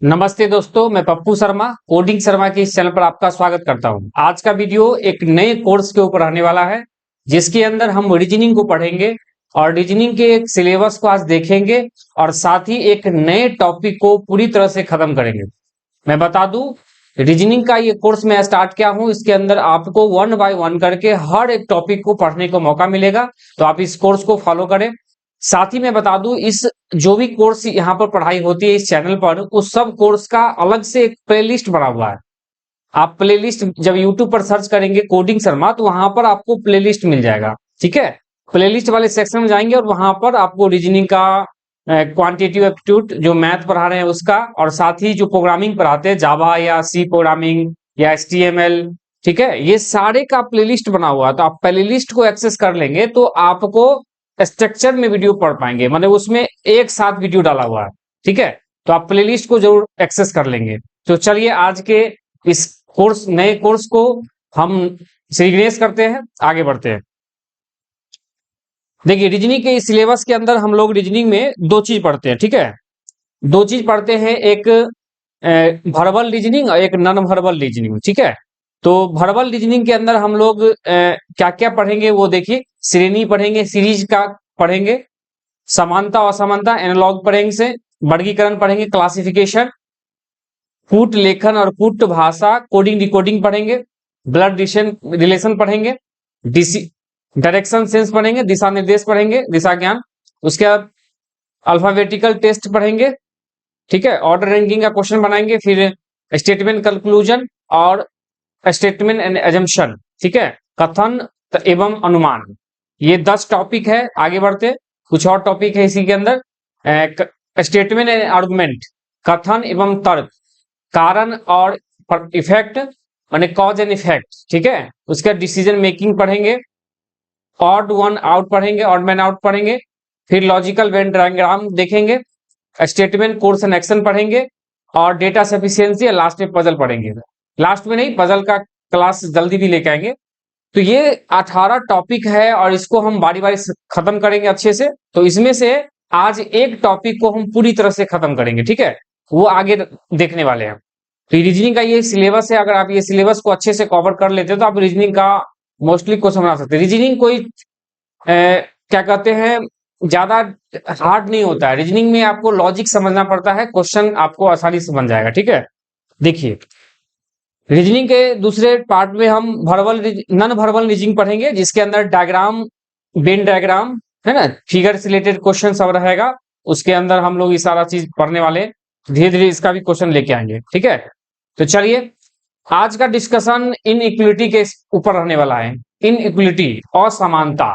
नमस्ते दोस्तों, मैं पप्पू शर्मा कोडिंग शर्मा के इस चैनल पर आपका स्वागत करता हूं। आज का वीडियो एक नए कोर्स के ऊपर रहने वाला है, जिसके अंदर हम रीजनिंग को पढ़ेंगे और रीजनिंग के एक सिलेबस को आज देखेंगे और साथ ही एक नए टॉपिक को पूरी तरह से खत्म करेंगे। मैं बता दूं, रीजनिंग का ये कोर्स मैं स्टार्ट किया हूं, इसके अंदर आपको 1 बाय 1 करके हर एक टॉपिक को पढ़ने को मौका मिलेगा, तो आप इस कोर्स को फॉलो करें। साथ ही मैं बता दूं, इस जो भी कोर्स यहाँ पर पढ़ाई होती है इस चैनल पर, उस सब कोर्स का अलग से एक प्लेलिस्ट बना हुआ है। आप प्लेलिस्ट जब यूट्यूब पर सर्च करेंगे कोडिंग शर्मा, तो वहां पर आपको प्लेलिस्ट मिल जाएगा। ठीक है, प्लेलिस्ट वाले सेक्शन में जाएंगे और वहां पर आपको रीजनिंग का, क्वांटिटेटिव एप्टीट्यूड जो मैथ पढ़ा रहे हैं उसका, और साथ ही जो प्रोग्रामिंग पढ़ाते हैं जावा या सी प्रोग्रामिंग या HTML, ठीक है, ये सारे का प्लेलिस्ट बना हुआ है। तो आप प्लेलिस्ट को एक्सेस कर लेंगे तो आपको स्ट्रक्चर में वीडियो पढ़ पाएंगे, मतलब उसमें एक साथ वीडियो डाला हुआ है। ठीक है, तो आप प्लेलिस्ट को जरूर एक्सेस कर लेंगे। तो चलिए आज के इस नए कोर्स को हम सीरीज करते हैं, आगे बढ़ते हैं। देखिए, रीजनिंग के इस सिलेबस के अंदर हम लोग रीजनिंग में दो चीज पढ़ते हैं। ठीक है, दो चीज पढ़ते हैं, एक वर्बल रीजनिंग और एक नॉन वर्बल रीजनिंग। ठीक है, तो वर्बल रीजनिंग के अंदर हम लोग क्या क्या पढ़ेंगे वो देखिए। श्रेणी पढ़ेंगे, सीरीज का पढ़ेंगे, समानता असमानता एनालॉग पढ़ेंगे से, वर्गीकरण पढ़ेंगे, क्लासिफिकेशन, कूट लेखन और कूट भाषा कोडिंग डिकोडिंग पढ़ेंगे, ब्लड रिलेशन पढ़ेंगे, डायरेक्शन सेंस पढ़ेंगे, दिशा निर्देश पढ़ेंगे, दिशा ज्ञान। उसके बाद अल्फाबेटिकल टेस्ट पढ़ेंगे। ठीक है, ऑर्डर रैंकिंग का क्वेश्चन बनाएंगे, फिर स्टेटमेंट कंक्लूजन और स्टेटमेंट एंड एजम्पशन। ठीक है, कथन एवं अनुमान। ये 10 टॉपिक है। आगे बढ़ते, कुछ और टॉपिक है इसी के अंदर। स्टेटमेंट एंड आर्गुमेंट, कथन एवं तर्क, कारण और इफेक्ट, माने कॉज एंड इफेक्ट। ठीक है, उसका डिसीजन मेकिंग पढ़ेंगे, ऑड वन आउट पढ़ेंगे, ऑड मैन आउट पढ़ेंगे, फिर लॉजिकल वेन डायग्राम देखेंगे, स्टेटमेंट कोर्स एंड एक्शन पढ़ेंगे और डेटा सफिशिएंसी, और लास्ट में पजल पढ़ेंगे। लास्ट में नहीं, पजल का क्लास जल्दी भी लेके आएंगे। तो ये 18 टॉपिक है और इसको हम बारी बारी से खत्म करेंगे अच्छे से। तो इसमें से आज एक टॉपिक को हम पूरी तरह से खत्म करेंगे। ठीक है, वो आगे देखने वाले हैं। तो रीजनिंग का ये सिलेबस है, अगर आप ये सिलेबस को अच्छे से कवर कर लेते हो तो आप रीजनिंग का मोस्टली क्वेश्चन बना सकते हैं। रीजनिंग कोई क्या कहते हैं, ज्यादा हार्ड नहीं होता है। रीजनिंग में आपको लॉजिक समझना पड़ता है, क्वेश्चन आपको आसानी से बन जाएगा। ठीक है, देखिए रीजनिंग के दूसरे पार्ट में हम नॉन वर्बल रीजनिंग पढ़ेंगे, जिसके अंदर डायग्राम, वेन डायग्राम है ना, फिगर से रिलेटेड क्वेश्चन सब रहेगा। उसके अंदर हम लोग ये सारा चीज पढ़ने वाले, धीरे धीरे इसका भी क्वेश्चन लेके आएंगे। ठीक है, तो चलिए आज का डिस्कशन इन इक्विलिटी के ऊपर रहने वाला है। इन इक्विलिटी, असमानता।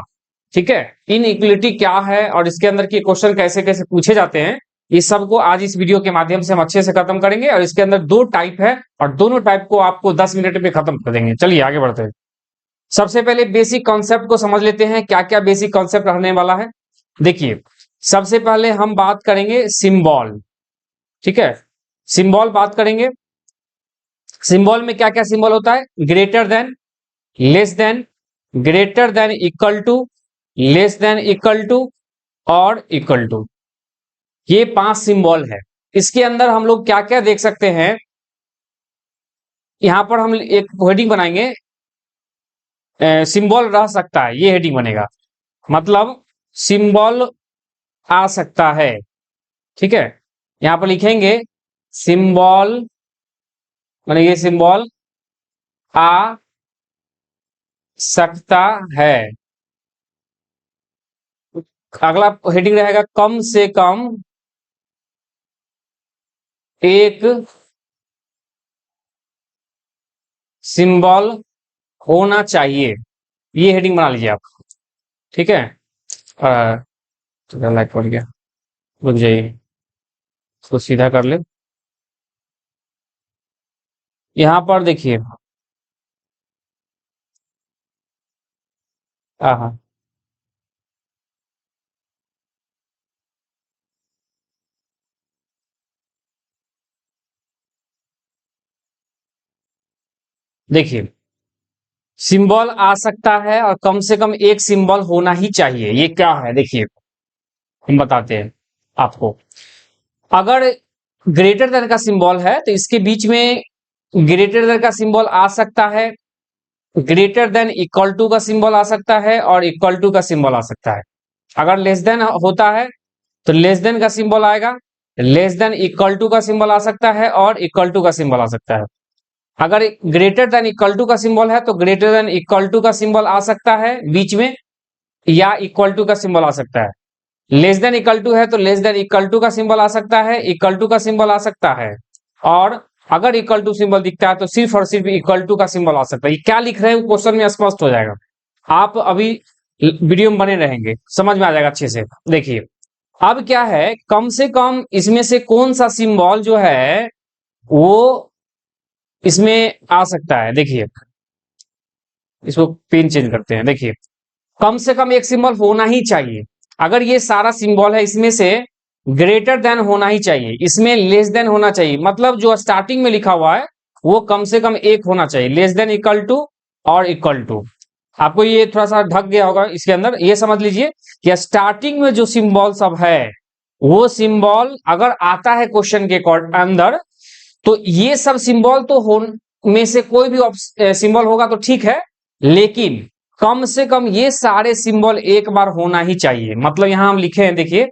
ठीक है, इन इक्विलिटी क्या है और इसके अंदर के क्वेश्चन कैसे कैसे पूछे जाते हैं, इस सब को आज इस वीडियो के माध्यम से हम अच्छे से खत्म करेंगे। और इसके अंदर दो टाइप है और दोनों टाइप को आपको 10 मिनट में खत्म कर देंगे। चलिए आगे बढ़ते हैं। सबसे पहले बेसिक कॉन्सेप्ट को समझ लेते हैं, क्या क्या बेसिक कॉन्सेप्ट रहने वाला है। देखिए, सबसे पहले हम बात करेंगे सिंबल। ठीक है, सिंबल बात करेंगे। सिंबल में क्या क्या सिंबल होता है, greater than, less than, greater than equal to, less than equal to और इक्वल टू। ये 5 सिंबल है। इसके अंदर हम लोग क्या क्या देख सकते हैं, यहां पर हम एक हेडिंग बनाएंगे, सिंबल रह सकता है, ये हेडिंग बनेगा, मतलब सिंबल आ सकता है। ठीक है, यहां पर लिखेंगे सिंबल, मतलब ये सिंबल आ सकता है। अगला हेडिंग रहेगा कम से कम एक सिंबल होना चाहिए। ये हेडिंग बना लीजिए आप। ठीक है, लाइक पड़ गया, रुक जाइए, इसको सीधा कर ले। यहां पर देखिए, हाँ, देखिए सिंबल आ सकता है और कम से कम एक सिंबल होना ही चाहिए। ये क्या है, देखिए हम बताते हैं आपको। अगर ग्रेटर देन का सिंबल है तो इसके बीच में ग्रेटर देन का सिंबल आ सकता है, ग्रेटर देन इक्वल टू का सिंबल आ सकता है और इक्वल टू का सिंबल आ सकता है। अगर लेस देन होता है तो लेस देन का सिंबल आएगा, लेस देन इक्वल टू का सिंबल आ सकता है और इक्वल टू का सिंबल आ सकता है। अगर ग्रेटर देन इक्वल टू का सिंबल है तो ग्रेटर देन इक्वल टू का सिंबल आ सकता है बीच में, या इक्वल टू का सिंबल आ सकता है। लेस देन इक्वल टू है तो लेस देन इक्वल टू का सिंबल आ सकता है, इक्वल टू का सिंबल आ सकता है, और अगर इक्वल टू सिंबल दिखता है तो सिर्फ और सिर्फ इक्वल टू का सिंबल आ सकता है। ये क्या लिख रहे हैं क्वेश्चन में स्पष्ट हो जाएगा, आप अभी वीडियो में बने रहेंगे, समझ में आ जाएगा अच्छे से। देखिए अब क्या है, कम से कम इसमें से कौन सा सिंबल जो है वो इसमें आ सकता है। देखिए इसको पेन चेंज करते हैं। देखिए कम से कम एक सिंबल होना ही चाहिए। अगर ये सारा सिंबल है इसमें से ग्रेटर देन होना ही चाहिए, इसमें लेस देन होना चाहिए, मतलब जो स्टार्टिंग में लिखा हुआ है वो कम से कम एक होना चाहिए, लेस देन इक्वल टू और इक्वल टू। आपको ये थोड़ा सा ढक गया होगा इसके अंदर, ये समझ लीजिए कि स्टार्टिंग में जो सिंबल सब है वो सिंबल अगर आता है क्वेश्चन के अंदर तो ये सब सिंबल तो हो में से कोई भी सिंबल होगा तो ठीक है, लेकिन कम से कम ये सारे सिंबल एक बार होना ही चाहिए। मतलब यहां हम लिखे हैं, देखिए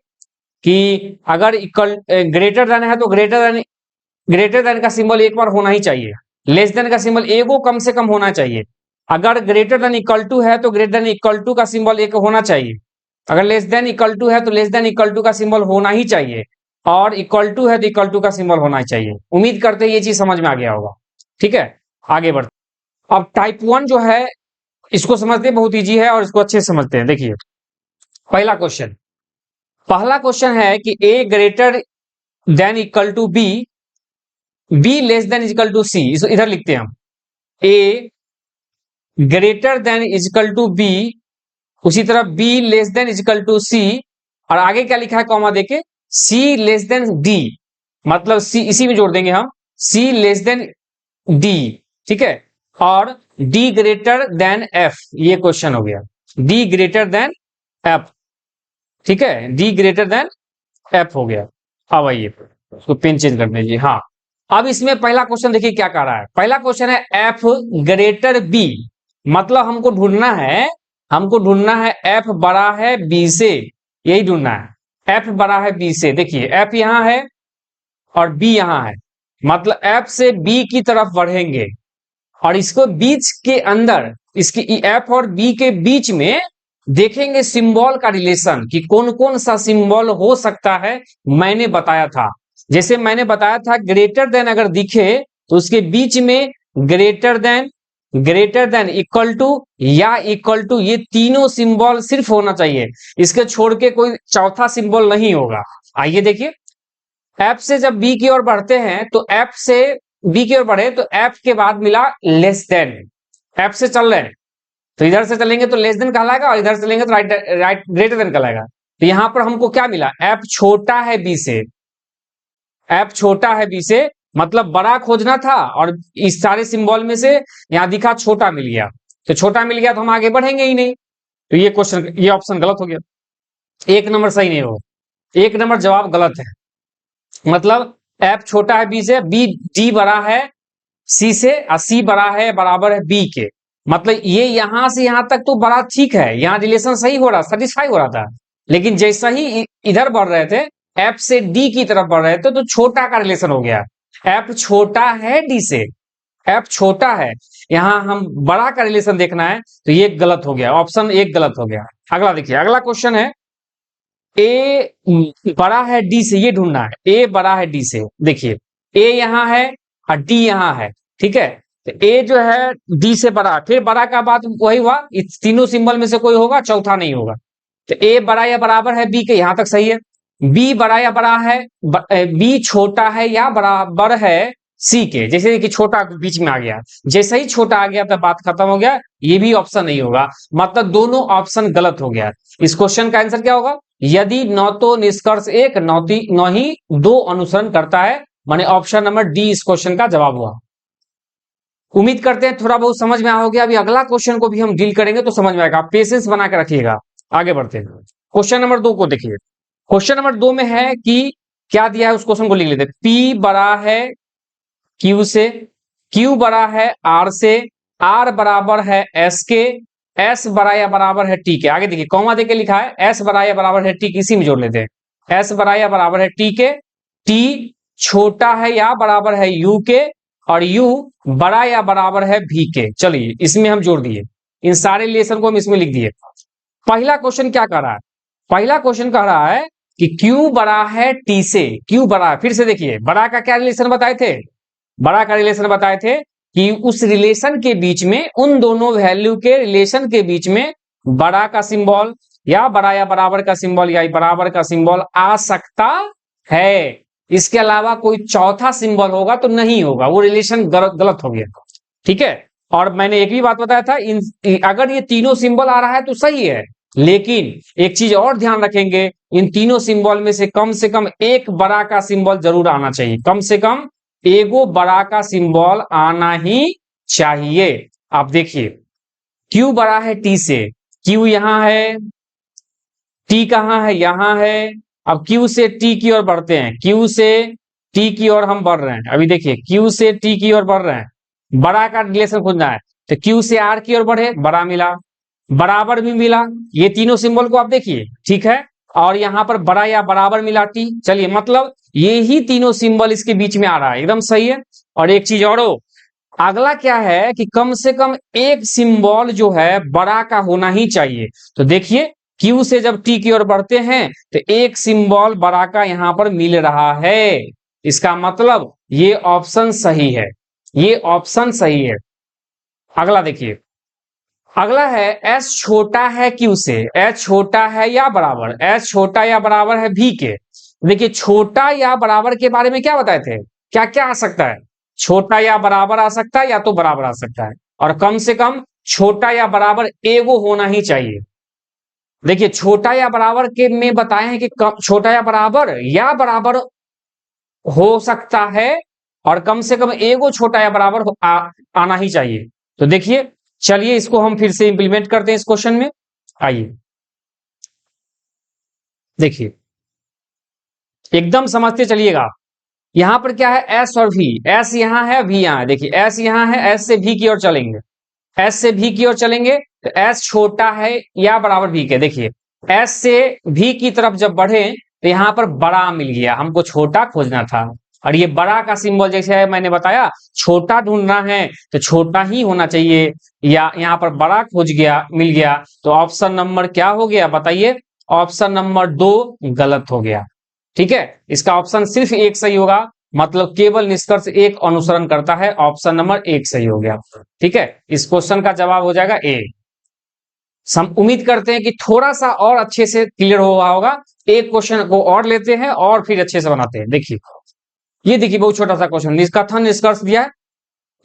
कि अगर इक्वल ग्रेटर देन है तो ग्रेटर देन का सिंबल एक बार होना ही चाहिए, लेस देन का सिंबल एगो कम से कम होना चाहिए। अगर ग्रेटर देन इक्वल टू है तो ग्रेटर देन इक्वल टू का सिंबल एक होना चाहिए, अगर लेस देन इक्वल टू है तो लेस देन इक्वल टू का सिंबल होना ही चाहिए, और इक्वल टू है तो इक्वल टू का सिंबल होना ही चाहिए। उम्मीद करते हैं ये चीज समझ में आ गया होगा। ठीक है, आगे बढ़ते। अब टाइप 1 जो है इसको समझते हैं, बहुत इजी है और इसको अच्छे से समझते हैं। देखिए पहला क्वेश्चन है कि A greater than equal to B, B less than equal to C. इधर लिखते हैं हम A greater than equal to B, उसी तरह B less than equal to C, और आगे क्या लिखा है कॉमा देके, सी लेस देन डी, मतलब सी इसी में जोड़ देंगे हम, सी लेस देन डी। ठीक है, और डी ग्रेटर देन एफ, ये क्वेश्चन हो गया, डी ग्रेटर देन एफ। ठीक है, डी ग्रेटर देन एफ हो गया। अब आइए उसको पेन चेंज कर दीजिए। हाँ, अब इसमें पहला क्वेश्चन देखिए क्या कह रहा है। पहला क्वेश्चन है एफ ग्रेटर बी, मतलब हमको ढूंढना है एफ बड़ा है बी से, यही ढूंढना है, एफ बड़ा है बी से। देखिए एफ यहां है और बी यहां है, मतलब एफ से बी की तरफ बढ़ेंगे और इसको बीच के अंदर, इसकी एफ और बी के बीच में देखेंगे सिंबल का रिलेशन कि कौन कौन सा सिंबल हो सकता है। मैंने बताया था, जैसे मैंने बताया था ग्रेटर देन अगर दिखे तो उसके बीच में ग्रेटर देन इक्वल टू या इक्वल टू, ये तीनों सिंबल सिर्फ होना चाहिए, इसके छोड़ के कोई चौथा सिंबल नहीं होगा। आइए देखिए, एफ से जब बी की ओर बढ़ते हैं तो एफ से बी की ओर बढ़े तो एफ के बाद मिला लेस देन, एफ से चल रहे हैं तो इधर से चलेंगे तो लेस देन कहलाएगा और इधर चलेंगे तो राइट ग्रेटर देन कहलाएगा। तो यहां पर हमको क्या मिला, एफ छोटा है बी से, एफ छोटा है बी से, मतलब बड़ा खोजना था और इस सारे सिंबल में से यहां दिखा छोटा मिल गया, तो छोटा मिल गया तो हम आगे बढ़ेंगे ही नहीं, तो ये क्वेश्चन, ये ऑप्शन गलत हो गया, एक नंबर सही नहीं होगा, एक नंबर जवाब गलत है। मतलब एफ छोटा है बी से, बी डी बड़ा है सी से और सी बड़ा है बराबर है बी के, मतलब ये यहां से यहां तक तो बड़ा ठीक है, यहां रिलेशन सही हो रहा, सेटिस्फाई हो रहा था, लेकिन जैसा ही इधर बढ़ रहे थे एफ से डी की तरफ बढ़ रहे थे तो छोटा का रिलेशन हो गया, एफ छोटा है डी से, एफ छोटा है, यहां हम बड़ा का रिलेशन देखना है तो ये गलत हो गया, ऑप्शन एक गलत हो गया। अगला देखिए, अगला क्वेश्चन है ए बड़ा है डी से, ये ढूंढना है, ए बड़ा है डी से। देखिए ए यहां है और डी यहां है, ठीक है, तो ए जो है डी से बड़ा, फिर बड़ा का बात वही हुआ, इस तीनों सिंबल में से कोई होगा, चौथा नहीं होगा, तो ए बड़ा या बराबर है बी के, यहां तक सही है। बी बड़ा या बड़ा है, बी छोटा है या बराबर है सी के, जैसे कि छोटा बीच में आ गया, जैसे ही छोटा आ गया तो बात खत्म हो गया, ये भी ऑप्शन नहीं होगा, मतलब दोनों ऑप्शन गलत हो गया। इस क्वेश्चन का आंसर क्या होगा, यदि न तो निष्कर्ष एक न ही दो अनुसरण करता है, माने ऑप्शन नंबर डी इस क्वेश्चन का जवाब हुआ। उम्मीद करते हैं थोड़ा बहुत समझ में आ हो गया। अभी अगला क्वेश्चन को भी हम डील करेंगे तो समझ में आएगा, आप पेशेंस बना के रखिएगा। आगे बढ़ते हैं, क्वेश्चन नंबर 2 को देखिए। क्वेश्चन नंबर 2 में है कि क्या दिया है उस क्वेश्चन को लिख लेते। P बड़ा है Q से, Q बड़ा है R से, R बराबर है S के, S बड़ा या बराबर है T के। आगे देखिए कॉमा देके लिखा है S बड़ा या बराबर है T के, इसी में जोड़ लेते हैं। S बड़ा या बराबर है T के, T छोटा है या बराबर है U के, और U बड़ा या बराबर है V के। चलिए इसमें हम जोड़ दिए, इन सारे रिलेशन को हम इसमें लिख दिए। पहला क्वेश्चन क्या कह रहा है, पहला क्वेश्चन कह रहा है कि Q बड़ा है T से, Q बड़ा है, फिर से देखिए बड़ा का क्या रिलेशन बताए थे, बड़ा का रिलेशन बताए थे कि उस रिलेशन के बीच में, उन दोनों वैल्यू के रिलेशन के बीच में बड़ा का सिंबल या बड़ा या बराबर का सिंबल या बराबर का सिंबल आ सकता है, इसके अलावा कोई चौथा सिंबल होगा तो नहीं होगा, वो रिलेशन गलत हो गया। ठीक है, और मैंने एक भी बात बताया था, अगर ये तीनों सिंबल आ रहा है तो सही है, लेकिन एक चीज और ध्यान रखेंगे, इन तीनों सिंबल में से कम एक बड़ा का सिंबल जरूर आना चाहिए, कम से कम एगो बड़ा का सिंबल आना ही चाहिए। आप देखिए Q बड़ा है T से, Q यहां है, T कहां है, यहां है। अब Q से T की ओर बढ़ते हैं, Q से T की ओर हम बढ़ रहे हैं। अभी देखिए Q से T की ओर बढ़ रहे हैं, बड़ा का रिलेशन खोजना है, तो Q से R की ओर बढ़े, बड़ा मिला, बराबर भी मिला, ये तीनों सिंबल को आप देखिए, ठीक है, और यहां पर बड़ा या बराबर मिला T। चलिए मतलब ये ही तीनों सिंबल इसके बीच में आ रहा है, एकदम सही है। और एक चीज और हो, अगला क्या है कि कम से कम एक सिंबल जो है बड़ा का होना ही चाहिए। तो देखिए Q से जब T की ओर बढ़ते हैं तो एक सिंबल बड़ा का यहां पर मिल रहा है, इसका मतलब ये ऑप्शन सही है, ये ऑप्शन सही है। अगला देखिए, अगला है S छोटा है Q से, S छोटा है या बराबर, S छोटा या बराबर है V के। देखिए छोटा या बराबर के बारे में क्या बताए थे, क्या क्या आ सकता है, छोटा या बराबर आ सकता है या तो बराबर आ सकता है, और कम से कम छोटा या बराबर एगो होना ही चाहिए। देखिए छोटा या बराबर के में बताए हैं कि छोटा या बराबर हो सकता है, और कम से कम एगो छोटा या बराबर आना ही चाहिए। तो देखिए चलिए इसको हम फिर से इंप्लीमेंट करते हैं इस क्वेश्चन में। आइए देखिए एकदम समझते चलिएगा, यहां पर क्या है S और V, S यहां है V यहां है। देखिए S यहां है, S से V की ओर चलेंगे, S से V की ओर चलेंगे तो S छोटा है या बराबर V के। देखिए S से V की तरफ जब बढ़े तो यहां पर बड़ा मिल गया, हमको छोटा खोजना था, और ये बड़ा का सिंबल जैसे मैंने बताया छोटा ढूंढना है तो छोटा ही होना चाहिए, या यहां पर बड़ा खोज गया, मिल गया। तो ऑप्शन नंबर क्या हो गया बताइए, ऑप्शन नंबर 2 गलत हो गया। ठीक है, इसका ऑप्शन सिर्फ एक सही होगा, मतलब केवल निष्कर्ष एक अनुसरण करता है, ऑप्शन नंबर 1 सही हो गया। ठीक है, इस क्वेश्चन का जवाब हो जाएगा ए। हम उम्मीद करते हैं कि थोड़ा सा और अच्छे से क्लियर हुआ होगा। एक क्वेश्चन को और लेते हैं और फिर अच्छे से बनाते हैं। देखिए ये देखिए बहुत छोटा सा क्वेश्चन, कथन निष्कर्ष दिया है,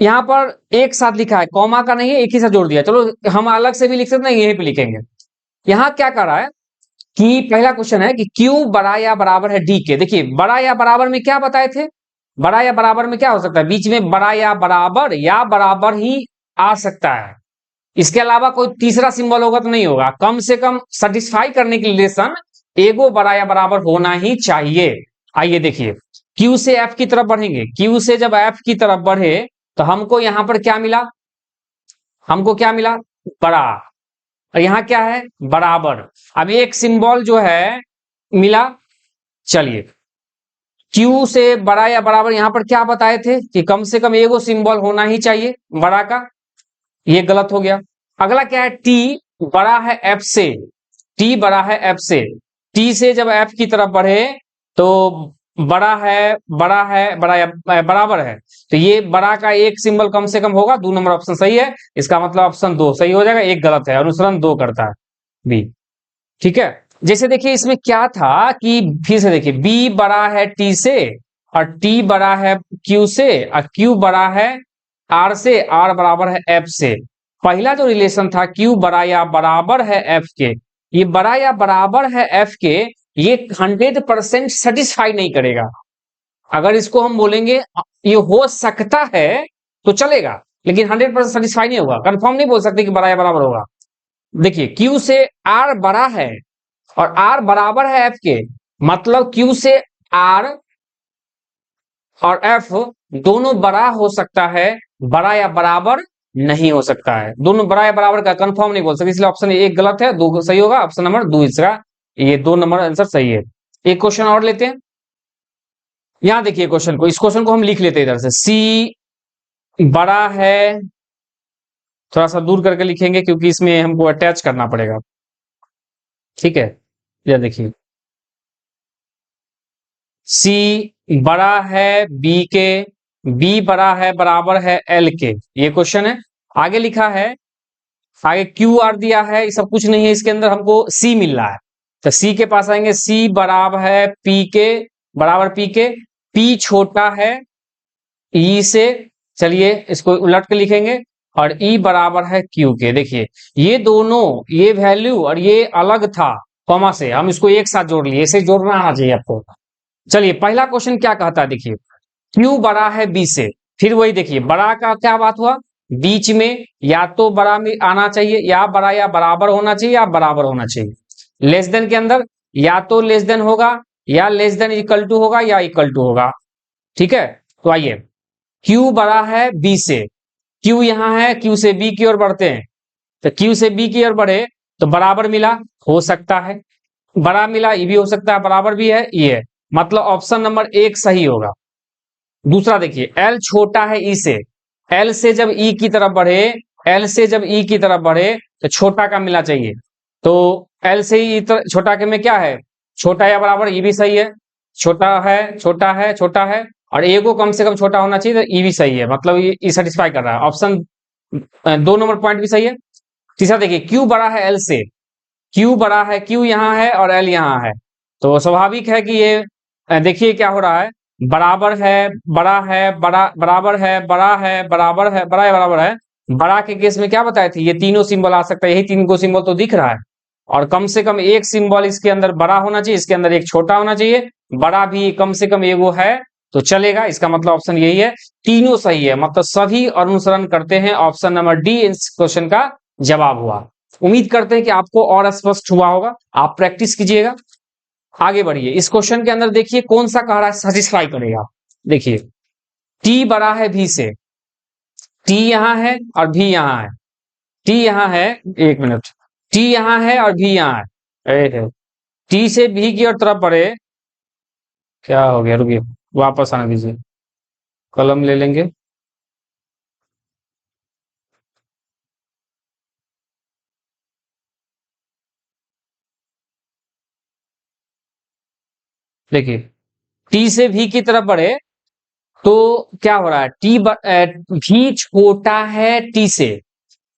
यहाँ पर एक साथ लिखा है, कॉमा का नहीं है, एक ही साथ जोड़ दिया। चलो हम अलग से भी लिख सकते हैं, यहीं पे लिखेंगे। यहाँ क्या कर रहा है कि पहला क्वेश्चन है कि Q बड़ा या बराबर है D के। देखिए बड़ा या बराबर में क्या बताए थे, बड़ा या बराबर में क्या हो सकता है, बीच में बड़ा या बराबर ही आ सकता है, इसके अलावा कोई तीसरा सिंबल होगा तो नहीं होगा। कम से कम सेटिस्फाई करने की रिलेशन एगो बड़ा या बराबर होना ही चाहिए। आइए देखिए Q से F की तरफ बढ़ेंगे, Q से जब F की तरफ बढ़े तो हमको यहां पर क्या मिला, हमको क्या मिला, बड़ा, और यहां क्या है बराबर। अब एक सिंबल जो है मिला, चलिए Q से बड़ा या बराबर यहां पर क्या बताए थे कि कम से कम एगो सिंबल होना ही चाहिए बड़ा का, ये गलत हो गया। अगला क्या है, T बड़ा है F से, T बड़ा है F से, T से जब F की तरफ बढ़े तो बड़ा या बराबर है, तो ये बड़ा का एक सिंबल कम से कम होगा। 2 नंबर ऑप्शन सही है, इसका मतलब ऑप्शन 2 सही हो जाएगा, एक गलत है, अनुसरण 2 करता है बी। ठीक है, जैसे देखिए इसमें क्या था कि फिर से देखिए B बड़ा है T से, और T बड़ा है Q से, और Q बड़ा है R से, R बराबर है F से। पहला जो रिलेशन था Q बड़ा या बराबर है F के, ये बड़ा या बराबर है F के, ये 100% सेटिस्फाई नहीं करेगा। अगर इसको हम बोलेंगे ये हो सकता है तो चलेगा, लेकिन 100% सेटिस्फाई नहीं होगा, कंफर्म नहीं बोल सकते कि बड़ा या बराबर होगा। देखिए Q से R बड़ा है और R बराबर है F के, मतलब Q से आर और एफ दोनों बड़ा हो सकता है, बड़ा या बराबर नहीं हो सकता है। दोनों बड़ा या बराबर का कंफर्म नहीं बोल सकते, इसलिए ऑप्शन एक गलत है, दो सही होगा। ऑप्शन नंबर दो इसका, ये 2 नंबर आंसर सही है। एक क्वेश्चन और लेते हैं। यहां देखिए क्वेश्चन को, इस क्वेश्चन को हम लिख लेते हैं इधर से। सी बड़ा है, थोड़ा सा दूर करके लिखेंगे क्योंकि इसमें हमको अटैच करना पड़ेगा, ठीक है। ये देखिए, सी बड़ा है बी के, बी बड़ा है बराबर है एल के, ये क्वेश्चन है। आगे लिखा है, आगे क्यू आर दिया है, ये सब कुछ नहीं है इसके अंदर, हमको सी मिल रहा है। तो सी के पास आएंगे, सी बराबर है पी के, बराबर पी के, पी छोटा है ई से, चलिए इसको उलट के लिखेंगे, और ई बराबर है क्यू के। देखिए ये दोनों, ये वैल्यू और ये अलग था कॉमा से, हम इसको एक साथ जोड़ लिए, इसे जोड़ना आना चाहिए आपको। चलिए पहला क्वेश्चन क्या कहता है, देखिए क्यू बड़ा है बी से, फिर वही देखिए बड़ा का क्या बात हुआ, बीच में या तो बड़ा में आना चाहिए, या बड़ा या बराबर होना चाहिए, या बराबर होना चाहिए। लेस देन के अंदर या तो लेस देन होगा, या लेस देन इक्वल टू होगा, या इक्वल टू होगा, ठीक है। तो आइए, क्यू बड़ा है बी से, क्यू यहां है, क्यू से बी की ओर बढ़ते हैं, तो क्यू से बी की ओर बढ़े तो बराबर मिला, हो सकता है बड़ा मिला, ये भी हो सकता है बराबर भी है, ये मतलब ऑप्शन नंबर एक सही होगा। दूसरा देखिए, एल छोटा है ई से, एल से जब ई की तरफ बढ़े, एल से जब ई की तरफ बढ़े तो छोटा का मिलना चाहिए। तो एल से ई छोटा के में क्या है, छोटा या बराबर, ये भी सही है, छोटा है छोटा है छोटा है, और ए को कम से कम छोटा होना चाहिए, तो ये भी सही है, मतलब ये सेटिस्फाई कर रहा है। ऑप्शन 2 नंबर पॉइंट भी सही है। तीसरा देखिए, क्यू बड़ा है एल से, क्यू बड़ा है, क्यू यहाँ है और एल यहाँ है, तो स्वाभाविक है कि ये देखिए क्या हो रहा है, बराबर है, बड़ा है, बड़ा बराबर है, बड़ा है, बराबर है, बड़ा है, बराबर है। बड़ा के केस में क्या बताए थे, ये तीनों सिंबल आ सकता है, यही 3 को सिंबल तो दिख रहा है, और कम से कम एक सिंबल इसके अंदर बड़ा होना चाहिए, इसके अंदर एक छोटा होना चाहिए, बड़ा भी कम से कम एगो है तो चलेगा। इसका मतलब ऑप्शन यही है, तीनों सही है, मतलब सभी अनुसरण करते हैं। ऑप्शन नंबर डी इस क्वेश्चन का जवाब हुआ। उम्मीद करते हैं कि आपको और स्पष्ट हुआ होगा, आप प्रैक्टिस कीजिएगा। आगे बढ़िए, इस क्वेश्चन के अंदर देखिए कौन सा कह रहा है सेटिस्फाई करेगा। देखिए टी बड़ा है भी से, टी यहां है और भी यहां है, टी यहां है, एक मिनट, टी यहां है और भी यहां है, टी से भी की और तरफ बढ़े, क्या हो गया, रुकिए वापस आने दीजिए, कलम ले लेंगे। देखिए टी से भी की तरफ बढ़े तो क्या हो रहा है, भी छोटा है टी से,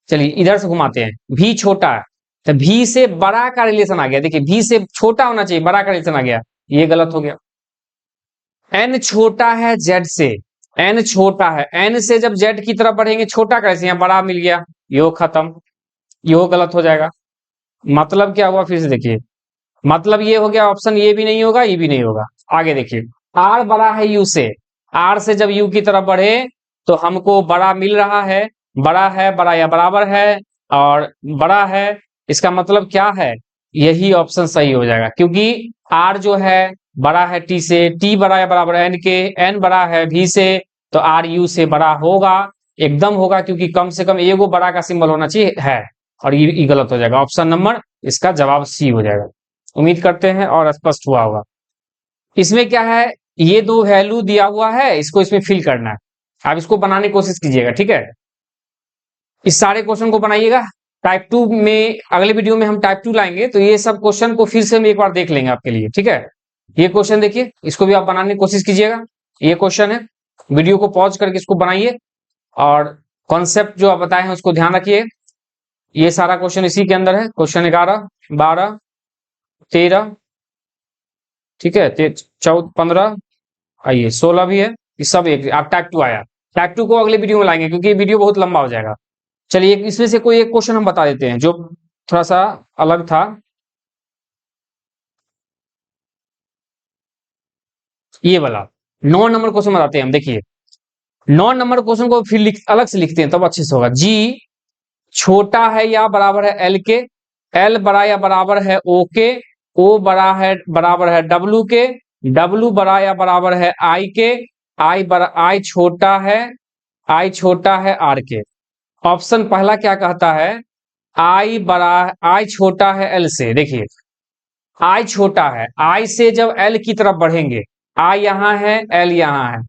चलिए इधर से घुमाते हैं, भी छोटा है तो भी से बड़ा का रिलेशन आ गया। देखिए भी से छोटा होना चाहिए, बड़ा का रिलेशन आ गया, ये गलत हो गया। एन छोटा है जेड से, एन छोटा है, एन से जब जेड की तरफ बढ़ेंगे छोटा कैसे, यहाँ बड़ा मिल गया, यो खत्म, यो गलत हो जाएगा। मतलब क्या हुआ, फिर से देखिए, मतलब ये हो गया, ऑप्शन ये भी नहीं होगा, ये भी नहीं होगा। आगे देखिए, आर बड़ा है यू से, आर से जब यू की तरफ बढ़े तो हमको बड़ा मिल रहा है, बड़ा है, बड़ा या बराबर है, और बड़ा है, इसका मतलब क्या है, यही ऑप्शन सही हो जाएगा, क्योंकि आर जो है बड़ा है टी से, टी बड़ा या बराबर एन के, एन बड़ा है भी से, तो आर यू से बड़ा होगा, एकदम होगा, क्योंकि कम से कम एगो बड़ा का सिंबल होना चाहिए है, और ये गलत हो जाएगा। ऑप्शन नंबर इसका जवाब सी हो जाएगा। उम्मीद करते हैं और स्पष्ट हुआ होगा। इसमें क्या है, ये दो वैल्यू दिया हुआ है, इसको इसमें फिल करना है, आप इसको बनाने की कोशिश कीजिएगा, ठीक है। इस सारे क्वेश्चन को बनाइएगा। टाइप 2 में अगले वीडियो में हम टाइप 2 लाएंगे, तो ये सब क्वेश्चन को फिर से हम एक बार देख लेंगे आपके लिए, ठीक है। ये क्वेश्चन देखिए, इसको भी आप बनाने की कोशिश कीजिएगा, ये क्वेश्चन है, वीडियो को पॉज करके इसको बनाइए, और कॉन्सेप्ट जो आप बताए हैं उसको ध्यान रखिए। ये सारा क्वेश्चन इसी के अंदर है, क्वेश्चन 11, 12, 13, ठीक है, 14, 15, आइए 16 भी है, ये सब एक, आप टाइप 2 आया, टाइप 2 को अगले वीडियो में लाएंगे क्योंकि वीडियो बहुत लंबा हो जाएगा। चलिए इसमें से कोई एक क्वेश्चन हम बता देते हैं जो थोड़ा सा अलग था। ये वाला 9 नंबर क्वेश्चन बताते हैं हम। देखिए 9 नंबर क्वेश्चन को फिर अलग से लिखते हैं, तब अच्छे से होगा। जी छोटा है या बराबर है एल के, एल बड़ा या बराबर है ओ के, ओ बड़ा है बराबर है डब्ल्यू के, W बड़ा या बराबर है I के, I छोटा है R के। ऑप्शन पहला क्या कहता है, I छोटा है L से। देखिए I छोटा है, I से जब L की तरफ बढ़ेंगे, I यहां है, L यहां है,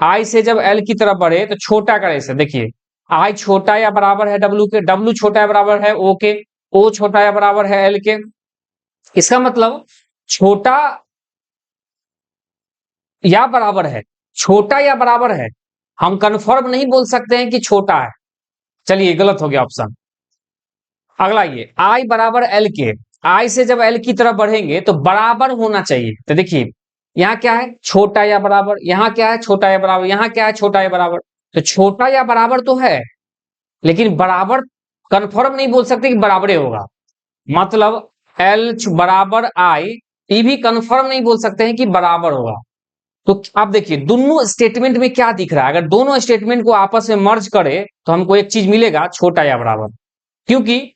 I से जब L की तरफ बढ़े तो छोटा करे से। देखिए I छोटा या बराबर है W के, W छोटा या बराबर है O के, O छोटा या बराबर है L के। इसका मतलब छोटा या बराबर है, छोटा या बराबर है, हम कंफर्म नहीं बोल सकते हैं कि छोटा है। चलिए गलत हो गया ऑप्शन। अगला ये I बराबर L के, I से जब L की तरफ बढ़ेंगे तो बराबर होना चाहिए। तो देखिए यहाँ क्या है, छोटा या बराबर, यहाँ क्या है, छोटा या बराबर, यहाँ क्या है, छोटा या बराबर। तो छोटा या बराबर तो है, लेकिन बराबर कंफर्म नहीं बोल सकते कि बराबर होगा। मतलब L बराबर I, ये भी कंफर्म नहीं बोल सकते हैं कि बराबर होगा। तो आप देखिए दोनों स्टेटमेंट में क्या दिख रहा है, अगर दोनों स्टेटमेंट को आपस में मर्ज करें तो हमको एक चीज मिलेगा, छोटा या बराबर। क्योंकि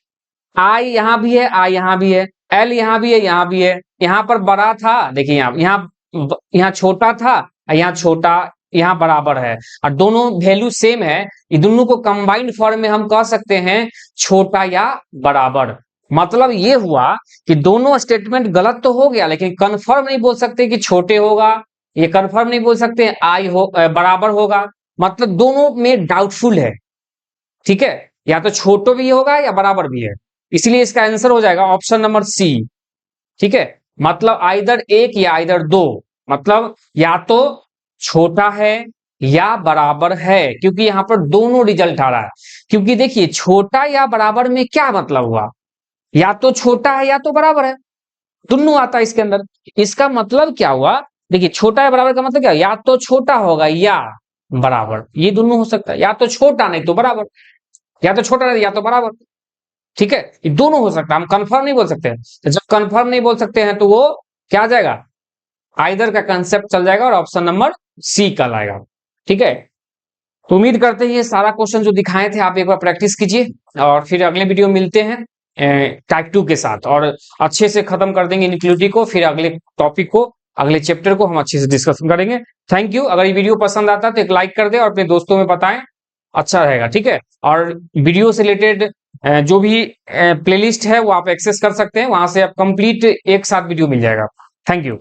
I यहां भी है, I यहां भी है, L यहां भी है, यहां भी है। यहां पर बड़ा था, देखिए यहाँ छोटा था, यहाँ छोटा, यहाँ बराबर है, और दोनों वैल्यू सेम है। ये दोनों को कंबाइंड फॉर्म में हम कह सकते हैं छोटा या बराबर। मतलब ये हुआ कि दोनों स्टेटमेंट गलत तो हो गया, लेकिन कंफर्म नहीं बोल सकते कि छोटे होगा, ये कंफर्म नहीं बोल सकते बराबर होगा। मतलब दोनों में डाउटफुल है, ठीक है, या तो छोटो भी होगा या बराबर भी है। इसलिए इसका आंसर हो जाएगा ऑप्शन नंबर सी। ठीक है, मतलब आइदर एक या आइदर दो, मतलब या तो छोटा है या बराबर है, क्योंकि यहां पर दोनों रिजल्ट आ रहा है। क्योंकि देखिए छोटा या बराबर में क्या मतलब हुआ, या तो छोटा है या तो बराबर है, दोनों आता है इसके अंदर। इसका मतलब क्या हुआ, देखिए छोटा या बराबर का मतलब क्या, या तो छोटा होगा या बराबर, ये दोनों हो सकता है, या तो छोटा नहीं तो बराबर, या तो छोटा नहीं या तो बराबर। ठीक है, ये दोनों हो सकता है, हम कंफर्म नहीं बोल सकते हैं। तो जब कंफर्म नहीं बोल सकते हैं तो वो क्या आ जाएगा, आइदर का कंसेप्ट चल जाएगा और ऑप्शन नंबर सी कल आएगा। ठीक है, तो उम्मीद करते हैं ये सारा क्वेश्चन जो दिखाए थे आप एक बार प्रैक्टिस कीजिए, और फिर अगले वीडियो मिलते हैं टाइप 2 के साथ, और अच्छे से खत्म कर देंगे इनक्लूडिव को, फिर अगले टॉपिक को, अगले चैप्टर को हम अच्छे से डिस्कशन करेंगे। Thank you. अगर ये वीडियो पसंद आता है तो एक लाइक कर दे और अपने दोस्तों में बताएं, अच्छा रहेगा। ठीक है, और वीडियो से रिलेटेड जो भी प्लेलिस्ट है वो आप एक्सेस कर सकते हैं, वहां से आप कंप्लीट एक साथ वीडियो मिल जाएगा। Thank you.